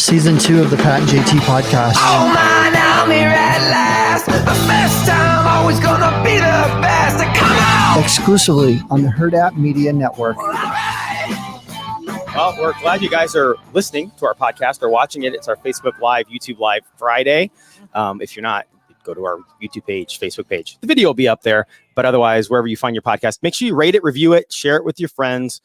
season 2 of the Pat and JT podcast. Oh man, I'm here at last. The best time, always gonna be the best. Come on! Exclusively on the Herd App Media Network. Well, we're glad you guys are listening to our podcast or watching it. It's our Facebook Live, YouTube Live Friday. If you're not, go to our YouTube page, Facebook page. The video will be up there. But otherwise, wherever you find your podcast, make sure you rate it, review it, share it with your friends.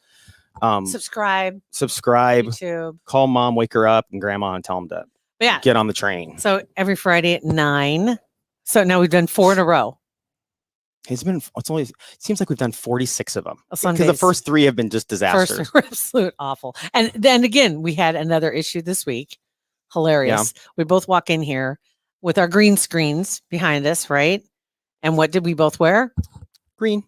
Subscribe. YouTube. Call mom, wake her up, and grandma, and tell them to get on the train. So every Friday at 9. So now we've done 4 in a row. It seems like we've done 46 of them. Some because the days. first 3 have been just disasters. First were absolute awful. And then again, we had another issue this week. Hilarious. Yeah. We both walk in here with our green screens behind us, right? And what did we both wear? Green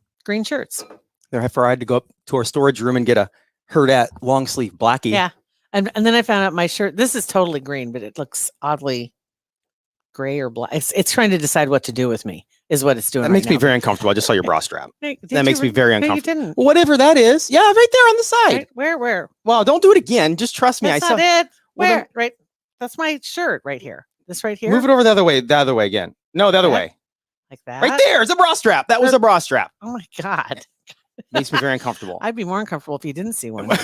shirts. Therefore, I had to go up to our storage room and get a Herd at long sleeve blackie. Yeah. And then I found out my shirt. This is totally green, but it looks oddly gray or black. It's trying to decide what to do with me, is what it's doing. That makes me very uncomfortable. I just saw your bra strap. That makes me very uncomfortable. No, you didn't. Whatever that is. Yeah, right there on the side. Right, where? Well, don't do it again. Just trust me. That's not it. Where? Right. That's my shirt right here. This right here. Move it over the other way again. No, the other way. Like that. Right there. It's a bra strap. That was a bra strap. Oh my God. Makes me very uncomfortable. I'd be more uncomfortable if you didn't see one. Good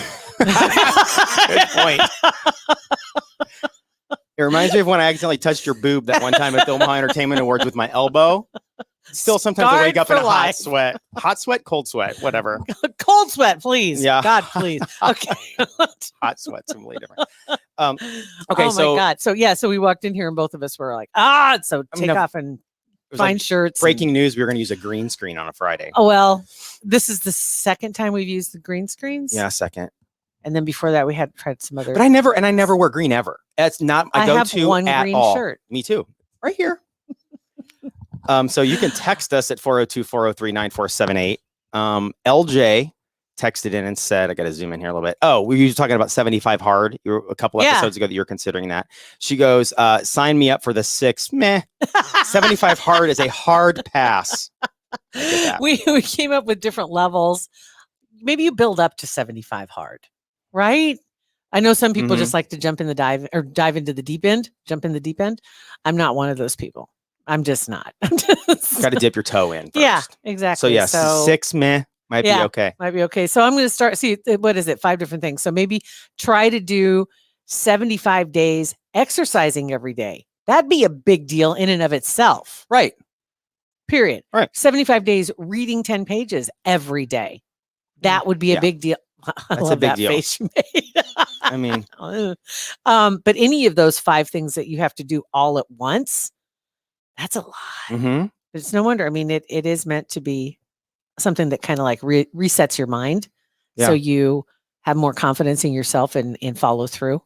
point. It reminds me of when I accidentally touched your boob that one time at the Omaha Entertainment Awards with my elbow. Still, sometimes I wake up in a hot sweat. Hot sweat, cold sweat, whatever. Cold sweat, please. Yeah. God, please. Okay. Hot sweat's completely different. Okay. Oh my God. So we walked in here and both of us were like, take off and find shirts. Breaking news: we were going to use a green screen on a Friday. Oh well, this is the second time we've used the green screens. Yeah, second. And then before that, we had tried some other. But I never wear green ever. That's not my go-to have one at green all. shirt. Me too. Right here. So you can text us at 402-403-9478. LJ texted in and said, I got to zoom in here a little bit. Oh, we were talking about 75 hard. You were a couple episodes ago that you're considering that. She goes, sign me up for the 6. Meh. 75 hard is a hard pass. We came up with different levels. Maybe you build up to 75 hard, right? I know some people just like to jump in the dive into the deep end, jump in the deep end. I'm not one of those people. I'm just not. Got to dip your toe in first. Yeah, exactly. So yes, 6 meh might be okay. Might be okay. So I'm going to start. See, what is it? 5 different things. So maybe try to do 75 days exercising every day. That'd be a big deal in and of itself. Right. Period. Right. 75 days reading 10 pages every day. That would be a big deal. That's a big deal. Face you made. I mean, but any of those 5 things that you have to do all at once, that's a lot. Mm-hmm. It's no wonder. I mean, it is meant to be something that kind of like resets your mind. Yeah. So you have more confidence in yourself and follow through.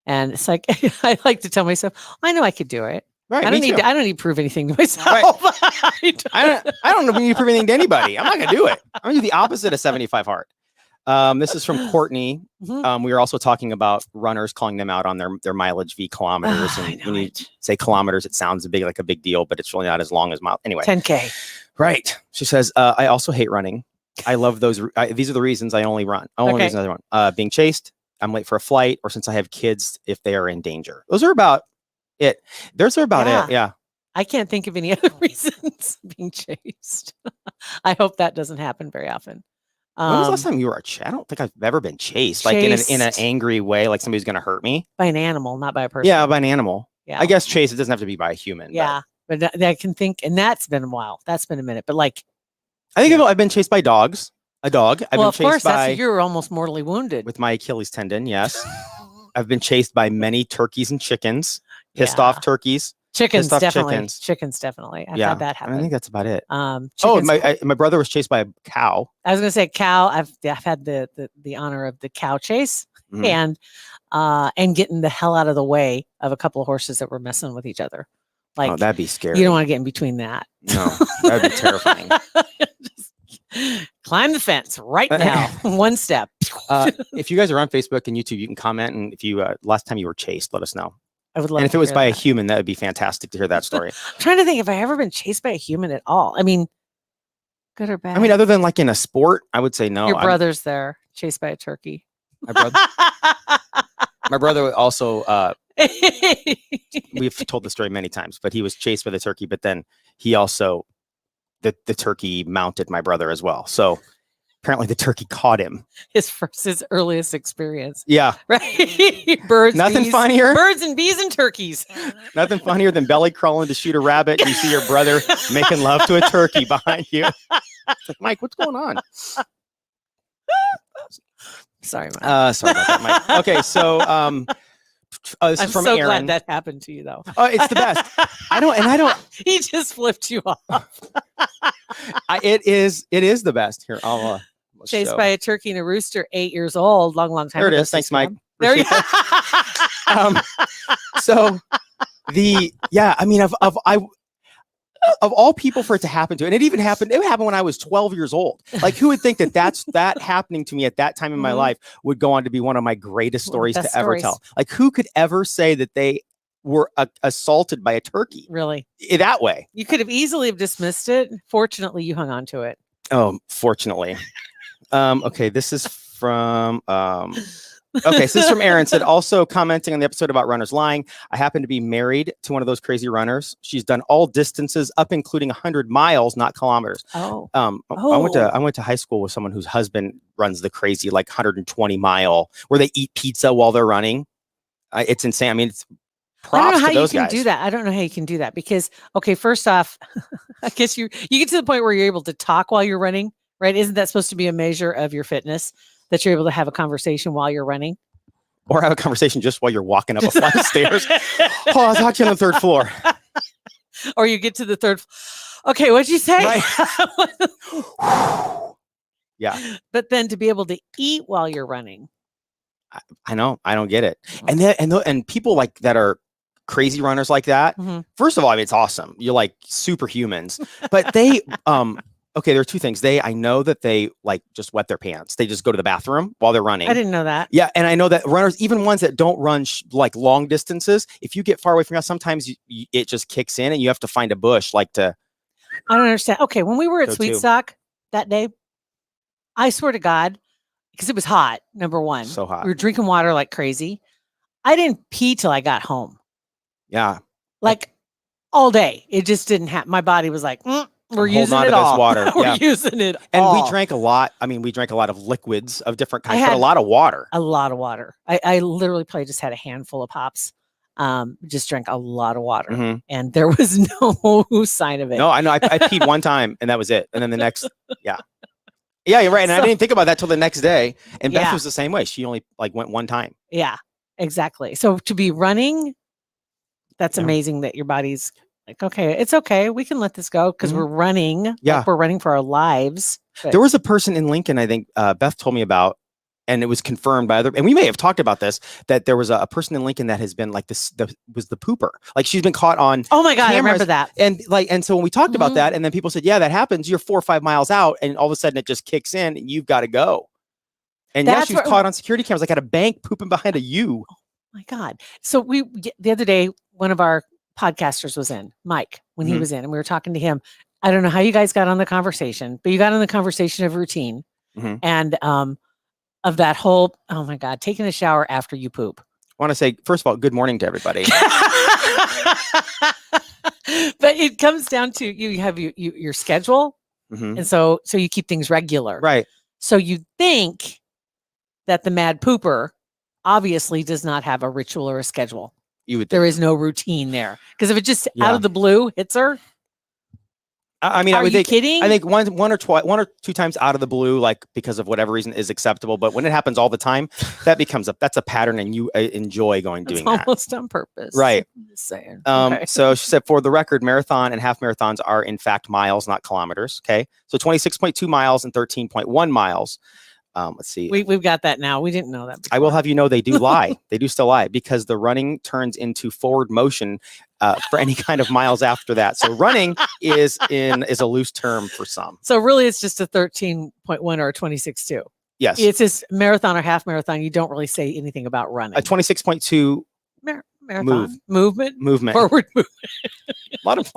And it's like, I like to tell myself, I know I could do it. Right. I don't need to prove anything to myself. Right. I don't need to prove anything to anybody. I'm not going to do it. I'm going to do the opposite of 75 hard. This is from Courtney. We were also talking about runners calling them out on their mileage v kilometers. And when you say kilometers, it sounds like a big deal, but it's really not as long as miles. Anyway, 10K. Right. She says, I also hate running. I love those. These are the reasons I only run. Reasons I run. Being chased, I'm late for a flight, or since I have kids, if they are in danger. Those are about it. Those are about it. Yeah. I can't think of any other reasons being chased. I hope that doesn't happen very often. When was the last time you were chased? I don't think I've ever been chased. Like in an angry way, like somebody's going to hurt me. By an animal, not by a person. Yeah, by an animal. Yeah. I guess chase, it doesn't have to be by a human. Yeah. But I can think, and that's been a while. That's been a minute. But like, I think I've been chased by dogs. A dog. I've been chased by. You were almost mortally wounded with my Achilles tendon. Yes. I've been chased by many turkeys and chickens. Pissed off turkeys. Chickens definitely. Chickens definitely. I've had that happen. I think that's about it. Chickens, my brother was chased by a cow. I was going to say cow. I've had the honor of the cow chase and getting the hell out of the way of a couple of horses that were messing with each other. Like, that'd be scary. You don't want to get in between that. No, that'd be terrifying. Just climb the fence right now. One step. If you guys are on Facebook and YouTube, you can comment. And if you last time you were chased, let us know. I would love. And if it was by a human, that would be fantastic to hear that story. I'm trying to think if I ever been chased by a human at all. I mean, good or bad. I mean, other than like in a sport, I would say no. Your brother's there, chased by a turkey. My brother also We've told the story many times, but he was chased by the turkey, but then he also, the turkey mounted my brother as well. So apparently the turkey caught him. his earliest experience. Yeah. Right? Birds, Nothing bees, funnier. birds and bees and turkeys. Nothing funnier than belly crawling to shoot a rabbit. And you see your brother making love to a turkey behind you. It's like, Mike, what's going on? Sorry, Mike. Sorry about that, Mike. Okay, so this I'm is from so Aaron. glad that happened to you, though. Oh, it's the best. I don't. He just flipped you off. It is the best. Here, I'll Chased show. by a turkey and a rooster, 8 years old, long time There it ago. is. Thanks, Mike. Subscribe. There you Appreciate go. So of all people for it to happen to, and it happened when I was 12 years old. Like, who would think that happening to me at that time in my Mhm. life would go on to be one of my greatest One of the stories to best ever stories. tell? Like, who could ever say that they were assaulted by a turkey Really? that way? You could have easily have dismissed it. Fortunately, you hung on to it. Oh, fortunately. Okay, this is from okay, so this is from Aaron. Said, also commenting on the episode about runners lying. I happen to be married to one of those crazy runners. She's done all distances up including 100 miles, not kilometers. Oh. I went to high school with someone whose husband runs the crazy, like 120 mile, where they eat pizza while they're running. It's insane. I mean, it's I don't props know how to you those can guys. do that. I don't know how you can do that because, okay, first off, I guess you get to the point where you're able to talk while you're running, right? Isn't that supposed to be a measure of your fitness, that you're able to have a conversation while you're running? Or have a conversation just while you're walking up a flight of stairs. Oh, I'll talk to you on the third floor. Or you get to the third. Okay, what'd you say? Right. Yeah, But then to be able to eat while you're running. I know. I don't get it. And people like that are crazy runners like that. Mhm. First of all, I mean, it's awesome. You're like superhumans. But they okay, there are two things. I know that they like just wet their pants. They just go to the bathroom while they're running. I didn't know that. Yeah, and I know that runners, even ones that don't run like long distances, if you get far away from us, sometimes it just kicks in, and you have to find a bush like to. I don't understand. Okay, when we were at Go Sweet to. Stock that day, I swear to God, because it was hot, number one. So hot. We were drinking water like crazy. I didn't pee till I got home. Yeah, Like all day. It just didn't happen. My body was like, we're holding using on it to this all. water, We're yeah. using it and all. we drank a lot. I mean, we drank a lot of liquids of different I kinds, but a had- lot of water. a lot of water. I literally probably just had a handful of pops. Just drank a lot of water. Mhm. And there was no sign of it. No, I know. I peed one time, and that was it. And then the next, yeah, you're right. And I So- didn't think about that till the next day. And Beth Yeah. was the same way. She only like went one time. Yeah, exactly. So to be running, that's Yeah. amazing that your body's like, okay, it's okay. We can let this go because Mhm. we're running. like Yeah. we're running for our lives. But- There was a person in Lincoln, I think Beth told me about, and it was confirmed by other, and we may have talked about this, that there was a person in Lincoln that has been like this, was the pooper. Like, she's been caught on, oh my God, I cameras, remember that. and so when we talked about Mhm. that, and then people said, yeah, that happens. You're 4 or 5 miles out, and all of a sudden it just kicks in, and you've got to go. And yeah, That's she was what- caught on security cameras, like at a bank pooping behind a U. My God. So the other day, one of our podcasters was in, Mike, when he Mhm. was in, and we were talking to him. I don't know how you guys got on the conversation, but you got on the conversation of routine Mhm. and of that whole, oh my God, taking a shower after you poop. I want to say, first of all, good morning to everybody. But it comes down to you have your schedule. Mhm. And so you keep things regular. Right. So you think that the mad pooper obviously does not have a ritual or a schedule. You would think. There is no routine there. Because if it just out Yeah. of the blue hits her, I mean, I are would you think. kidding? I think one or two times out of the blue, like because of whatever reason, is acceptable. But when it happens all the time, that's a pattern, and you enjoy it's doing that. almost on purpose. Right. I'm just saying. Okay. So she said, for the record, marathon and half marathons are in fact miles, not kilometers. Okay. So 26.2 miles and 13.1 miles. Let's see. We've got that now. We didn't know that. I will before. have you know they do lie. They do still lie because the running turns into forward motion for any kind of miles after that. So running is a loose term for some. So really, it's just a 13.1 or a 26.2. Yes. It's just marathon or half marathon. You don't really say anything about running. A 26.2 Marathon movement. movement. Forward movement. A lot of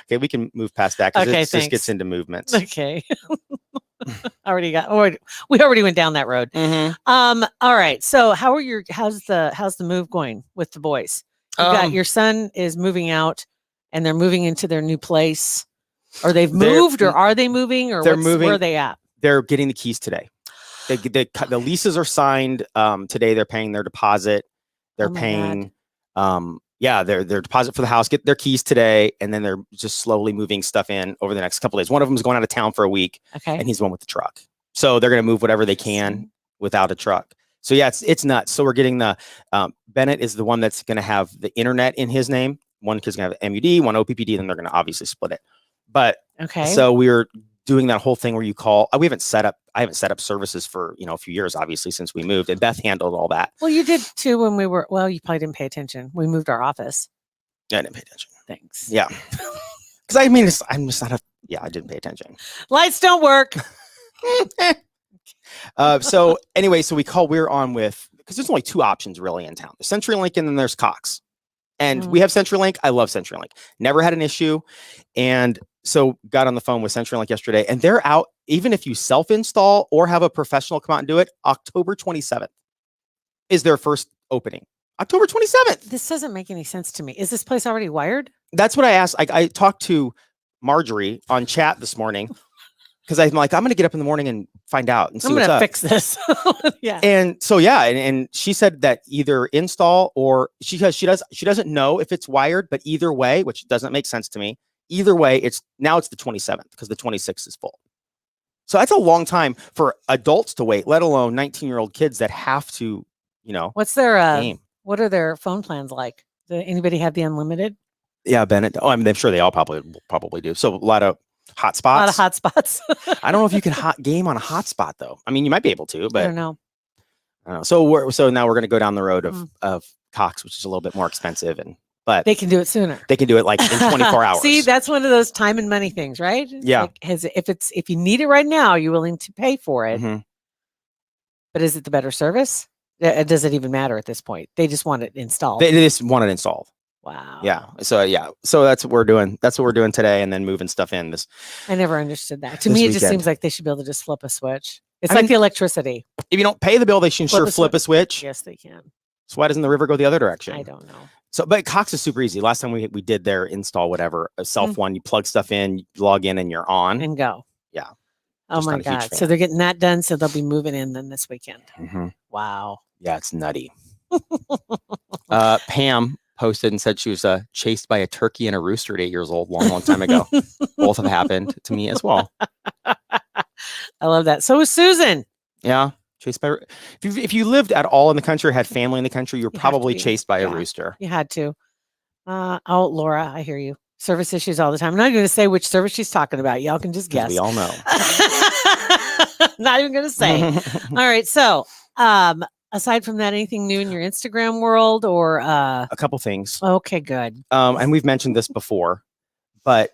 okay, we can move past that because Okay, it just thanks. gets into movements. Okay. We already went down that road. Mhm. All right. So how's the move going with the boys? Your son is moving out, and they're moving into their new place, or they've They're- moved, or are they moving, or they're where moving. are they at? They're getting the keys today. The leases are signed today. They're paying their deposit. They're Oh my paying their deposit for the house, get their keys today, and then they're just slowly moving stuff in over the next couple of days. One of them is going out of town for a week, Okay. and he's the one with the truck. So they're going to move whatever they can without a truck. So yeah, it's nuts. So we're getting the Bennett is the one that's going to have the internet in his name. One kid's going to have MUD, one OPPD, then they're going to obviously split it. But Okay. so we're doing that whole thing where you call. I haven't set up services for a few years, obviously, since we moved, and Beth handled all that. Well, you did too when we were. Well, you probably didn't pay attention. We moved our office. I didn't pay attention. Thanks. Yeah, because I mean, I'm just not I didn't pay attention. Lights don't work. So anyway, so we're on with, because there's only two options really in town: there's CenturyLink and then there's Cox. And we have CenturyLink. I love CenturyLink. Never had an issue. And so got on the phone with CenturyLink yesterday, and they're out. Even if you self-install or have a professional come out and do it, October 27th is their first opening. October 27th. This doesn't make any sense to me. Is this place already wired? That's what I asked. I talked to Marjorie on chat this morning because I'm like, I'm going to get up in the morning and find out and see I'm what's going to up. fix this. Yeah. And so yeah, and she said that either install or she doesn't know if it's wired, but either way, which doesn't make sense to me. Either way, it's the 27th because the 26th is full. So that's a long time for adults to wait, let alone 19-year-old kids that have to, What's their game. what are their phone plans like? Does anybody have the unlimited? Yeah, Bennett. Oh, I'm sure they all probably do. So a lot of hotspots. A lot of hotspots. I don't know if you can game on a hotspot though. I mean, you might be able to, but I don't know. I don't know. So now we're going to go down the road of Cox, which is a little bit more expensive, but They can do it sooner. they can do it like in 24 hours. See, that's one of those time and money things, right? It's Yeah. like, if you need it right now, you're willing to pay for it. Mhm. But is it the better service? Does it even matter at this point? They just want it installed. They just want it installed. Wow. Yeah. So that's what we're doing. That's what we're doing today, and then moving stuff in. I never understood that. To this me, it just weekend. seems like they should be able to just flip a switch. It's I like mean- the electricity. If you don't pay the bill, they should flip a switch. Yes, they can. So why doesn't the river go the other direction? I don't know. So, but Cox is super easy. Last time we did their install, whatever, a self Mm-hmm. one, you plug stuff in, you log in, and you're on. And go. Yeah. Oh Just my not a huge God. So fan. they're getting that done. So they'll be moving in then this weekend. Mhm. Wow. Yeah, it's nutty. Pam posted and said she was chased by a turkey and a rooster at 8 years old, long time ago. Both have happened to me as well. I love that. So is Susan. Yeah, chased by. If you lived at all in the country, or had family in the country, you're You have to probably be. chased by a Yeah. rooster. You had to. Laura, I hear you. Service issues all the time. I'm not going to say which service she's talking about. Y'all can just 'Cause guess. we all know. Not even going to say. All right. So, aside from that, anything new in your Instagram world or? A couple things. Okay, good. And we've mentioned this before, but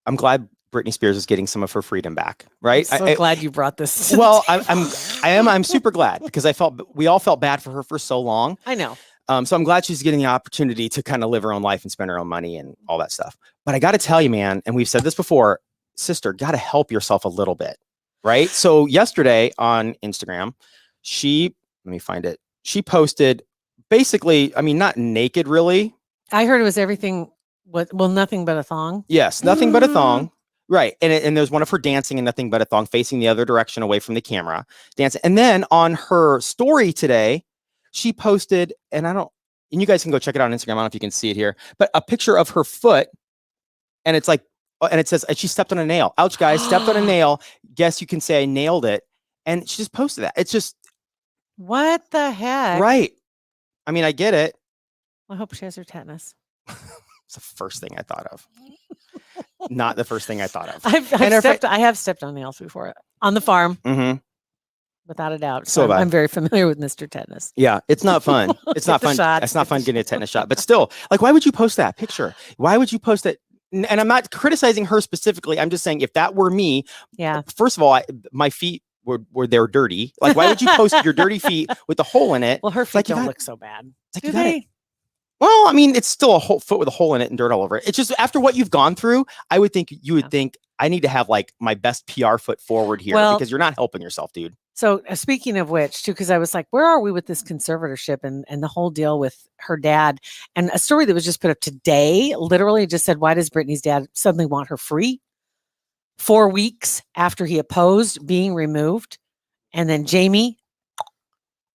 I'm glad Britney Spears is getting some of her freedom back. Right? I'm so glad you brought this. to Well, the I'm super glad because we all felt bad for her for so long. I know. So I'm glad she's getting the opportunity to kind of live her own life and spend her own money and all that stuff. But I got to tell you, man, and we've said this before, sister, got to help yourself a little bit, right? So yesterday on Instagram, let me find it. She posted basically, I mean, not naked really. I heard it was everything. Nothing but a thong. Yes, nothing but a thong. Right. And there's one of her dancing in nothing but a thong, facing the other direction away from the camera, dancing. And then on her story today, she posted, and you guys can go check it out on Instagram. I don't know if you can see it here, but a picture of her foot. And it's like, and it says, she stepped on a nail. Ouch, guys, stepped on a nail. Guess you can say I nailed it. And she just posted that. It's just, What the heck? right. I mean, I get it. I hope she has her tetanus. It's the first thing I thought of. Not the first thing I thought of. I have stepped on nails before on the farm, Mm-hmm. without a doubt. So have I. I'm very familiar with Mr. Tetanus. Yeah, it's not fun. It's not Get the fun. shot. It's not fun getting a tetanus shot. But still, like, why would you post that picture? Why would you post it? And I'm not criticizing her specifically. I'm just saying, if that were me, Yeah. first of all, my feet they're dirty. Like, why would you post your dirty feet with a hole in it? Well, her feet like you don't got- look so bad. It's like Do you got it. they? Well, I mean, it's still a whole foot with a hole in it and dirt all over it. It's just after what you've gone through, I would think you would Yeah. think I need to have like my best PR foot forward here Well- because you're not helping yourself, dude. So speaking of which, too, because I was like, where are we with this conservatorship and the whole deal with her dad? And a story that was just put up today, literally just said, why does Brittany's dad suddenly want her free? 4 weeks after he opposed being removed. And then Jamie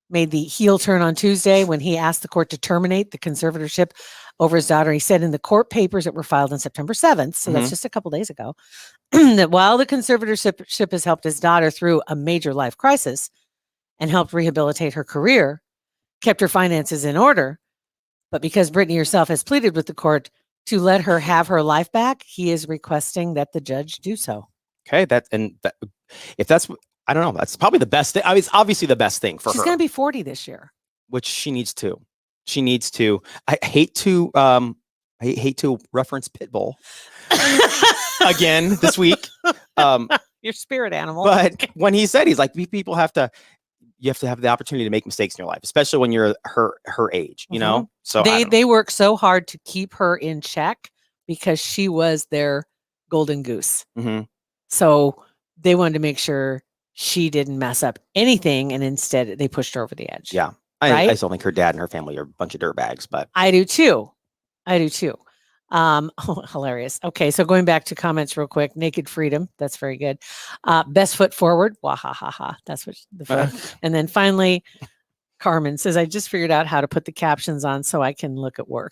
made the heel turn on Tuesday when he asked the court to terminate the conservatorship over his daughter. He said in the court papers that were filed on September 7th, so that's just a couple days ago, that while the conservatorship has helped his daughter through a major life crisis and helped rehabilitate her career, kept her finances in order, but because Brittany herself has pleaded with the court to let her have her life back, he is requesting that the judge do so. Okay, if that's, I don't know, that's probably the best thing. I mean, it's obviously the best thing for She's her, going to be 40 this year. which she needs to. She needs to. I hate to reference Pitbull again this week. Your spirit animal. But when he said, he's like, people you have to have the opportunity to make mistakes in your life, especially when you're her age, you know? So they work so hard to keep her in check because she was their golden goose. So they wanted to make sure she didn't mess up anything, and instead they pushed her over the edge. Yeah. Right? I still think her dad and her family are a bunch of dirtbags, but I do too. Hilarious. Okay, so going back to comments real quick. Naked Freedom, that's very good. Best foot forward. Wahahaha. That's what and then finally, Carmen says, I just figured out how to put the captions on so I can look at work.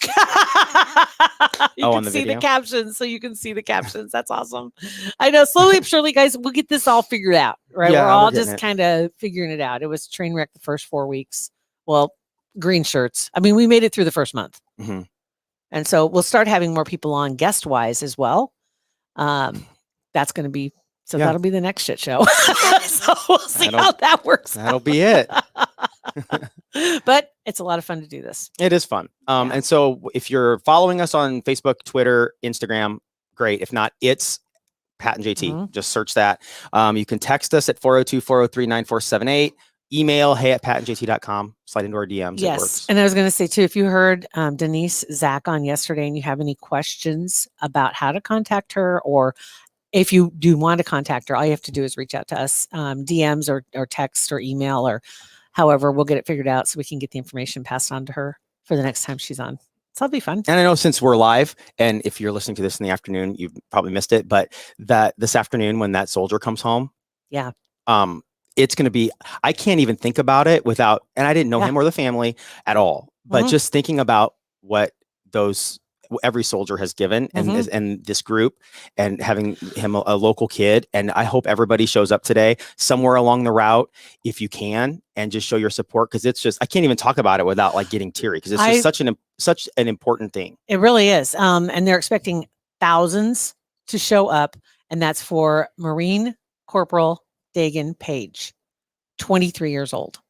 You on can the see video? the captions, so you can see the captions. That's awesome. I know. Slowly but surely, guys, we'll get this all figured out, right? Yeah, we're all we're getting just it. kind of figuring it out. It was train wreck the first 4 weeks. Well, green shirts. I mean, we made it through the first month. And so we'll start having more people on guest wise as well. That's going to be, that'll be the next shit show. So we'll see how that works. That'll be it. But it's a lot of fun to do this. It is fun. And so if you're following us on Facebook, Twitter, Instagram, great. If not, it's Pat and JT. Just search that. You can text us at 402-403-9478. Email hey@patandjt.com. Slide into our DMs. It Yes. works. And I was going to say too, if you heard Denise Zach on yesterday and you have any questions about how to contact her, or if you do want to contact her, all you have to do is reach out to us, DMs or text or email, or however, we'll get it figured out so we can get the information passed on to her for the next time she's on. So that'll be fun. And I know since we're live, and if you're listening to this in the afternoon, you've probably missed it, but that this afternoon when that soldier comes home, it's going to be, I can't even think about it without, and I didn't know him or the family at all, but just thinking about what every soldier has given and this group, and having him a local kid. And I hope everybody shows up today somewhere along the route if you can, and just show your support. Cause it's just, I can't even talk about it without like getting teary. Cause it's just such an important thing. It really is. And they're expecting thousands to show up. And that's for Marine Corporal Dagan Page, 23 years old.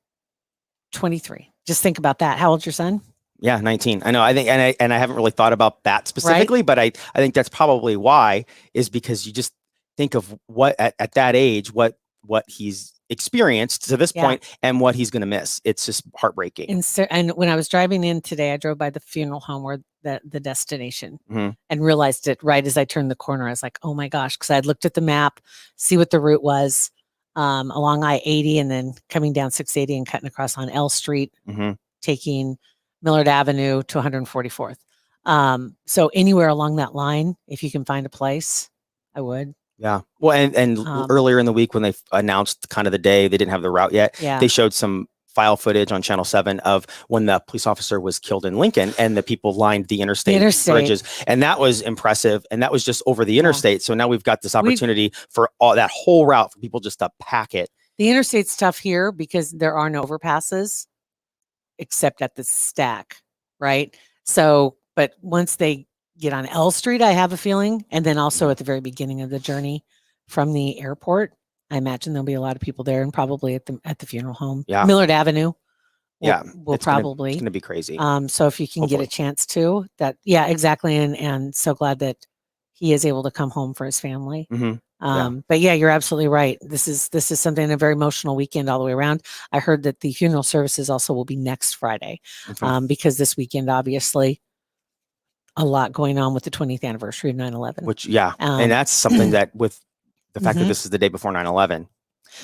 23. Just think about that. How old's your son? Yeah, 19. I know. I think, and I haven't really thought about that specifically, but I think that's probably why, is because you just think of what at that age, what he's experienced to this point and what he's going to miss. It's just heartbreaking. And when I was driving in today, I drove by the funeral home where the destination, and realized it right as I turned the corner. I was like, oh my gosh, because I had looked at the map, see what the route was, along I-80, and then coming down 680 and cutting across on L Street, taking Millard Avenue to 144th. So anywhere along that line, if you can find a place, I would. Yeah. Well, and earlier in the week when they announced kind of the day, they didn't have the route yet. They showed some file footage on Channel 7 of when the police officer was killed in Lincoln and the people lined the interstate bridges. And that was impressive. And that was just over the interstate. So now we've got this opportunity for all that whole route for people just to pack it. The interstate's tough here because there are no overpasses except at the stack, right? So, but once they get on L Street, I have a feeling, and then also at the very beginning of the journey from the airport, I imagine there'll be a lot of people there, and probably at the funeral home. Millard Avenue. Will probably. It's gonna be crazy. So if you can get a chance to that, exactly, and so glad that he is able to come home for his family. But yeah, you're absolutely right. This is something, a very emotional weekend all the way around. I heard that the funeral services also will be next Friday, because this weekend, obviously, a lot going on with the 20th anniversary of 9/11. Which, and that's something that with the fact that this is the day before 9/11,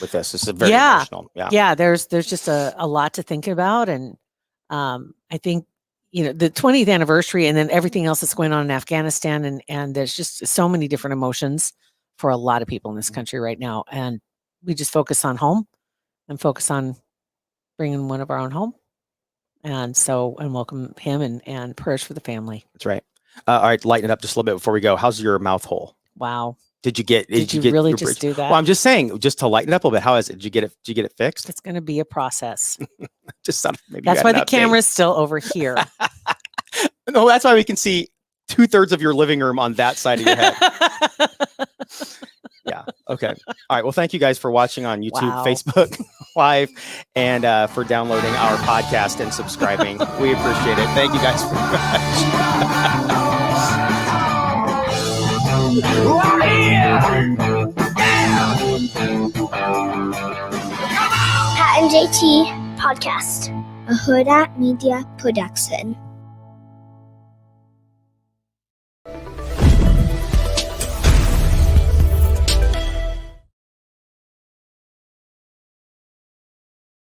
with this. This is very Yeah. emotional. Yeah. Yeah, there's just a lot to think about. And I think, the 20th anniversary and then everything else that's going on in Afghanistan. And there's just so many different emotions for a lot of people in this country right now. And we just focus on home and focus on bringing one of our own home. And welcome him and prayers for the family. That's right. All right. Lighten it up just a little bit before we go. How's your mouth hole? Wow. Did you get really your just bridge? do that? Well, I'm just saying, just to lighten it up a little bit. How is it? Did you get it fixed? It's going to be a process. Just something. Maybe That's why the camera's still over here. No, that's why we can see 2/3 of your living room on that side of your head. Yeah. Okay. All right. Well, thank you guys for watching on YouTube, Wow. Facebook Live, and for downloading our podcast and subscribing. We appreciate it. Thank you guys very much. Oh, yeah. Pat and JT Podcast, a Huda Media Production.